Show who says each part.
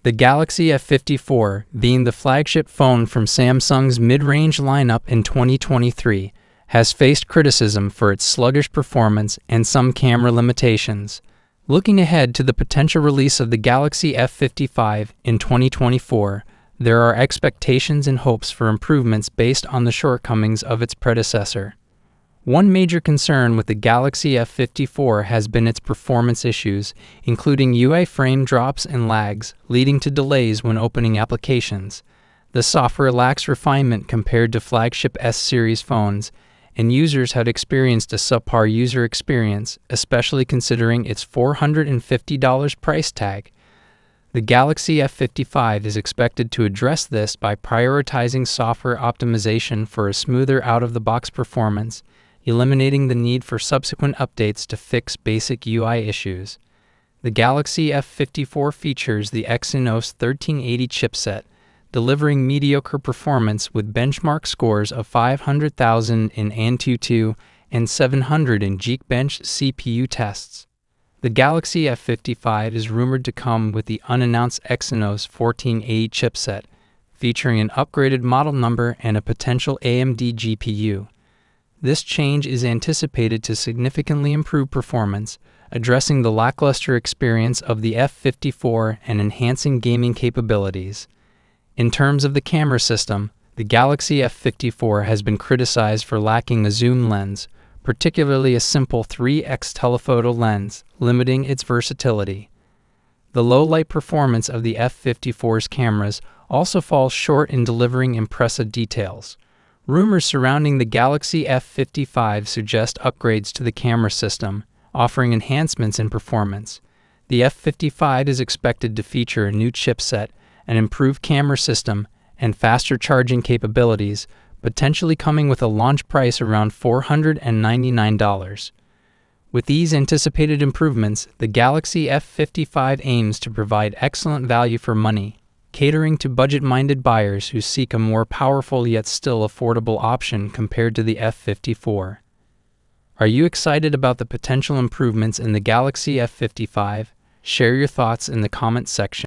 Speaker 1: The Galaxy F54, being the flagship phone from Samsung's mid-range lineup in 2023, has faced criticism for its sluggish performance and some camera limitations. Looking ahead to the potential release of the Galaxy F55 in 2024, there are expectations and hopes for improvements based on the shortcomings of its predecessor. One major concern with the Galaxy F54 has been its performance issues, including UI frame drops and lags, leading to delays when opening applications. The software lacks refinement compared to flagship S-series phones, and users had experienced a subpar user experience, especially considering its $450 price tag. The Galaxy F55 is expected to address this by prioritizing software optimization for a smoother out-of-the-box performance, eliminating the need for subsequent updates to fix basic UI issues. The Galaxy F54 features the Exynos 1380 chipset, delivering mediocre performance with benchmark scores of 500,000 in AnTuTu and 700 in Geekbench CPU tests. The Galaxy F55 is rumored to come with the unannounced Exynos 1480 chipset, featuring an upgraded model number and a potential AMD GPU. This change is anticipated to significantly improve performance, addressing the lackluster experience of the F54 and enhancing gaming capabilities. In terms of the camera system, the Galaxy F54 has been criticized for lacking a zoom lens, particularly a simple 3x telephoto lens, limiting its versatility. The low-light performance of the F54's cameras also falls short in delivering impressive details. Rumors surrounding the Galaxy F55 suggest upgrades to the camera system, offering enhancements in performance. The F55 is expected to feature a new chipset, an improved camera system, and faster charging capabilities, potentially coming with a launch price around $499. With these anticipated improvements, the Galaxy F55 aims to provide excellent value for money, catering to budget-minded buyers who seek a more powerful yet still affordable option compared to the F54. Are you excited about the potential improvements in the Galaxy F55? Share your thoughts in the comments section.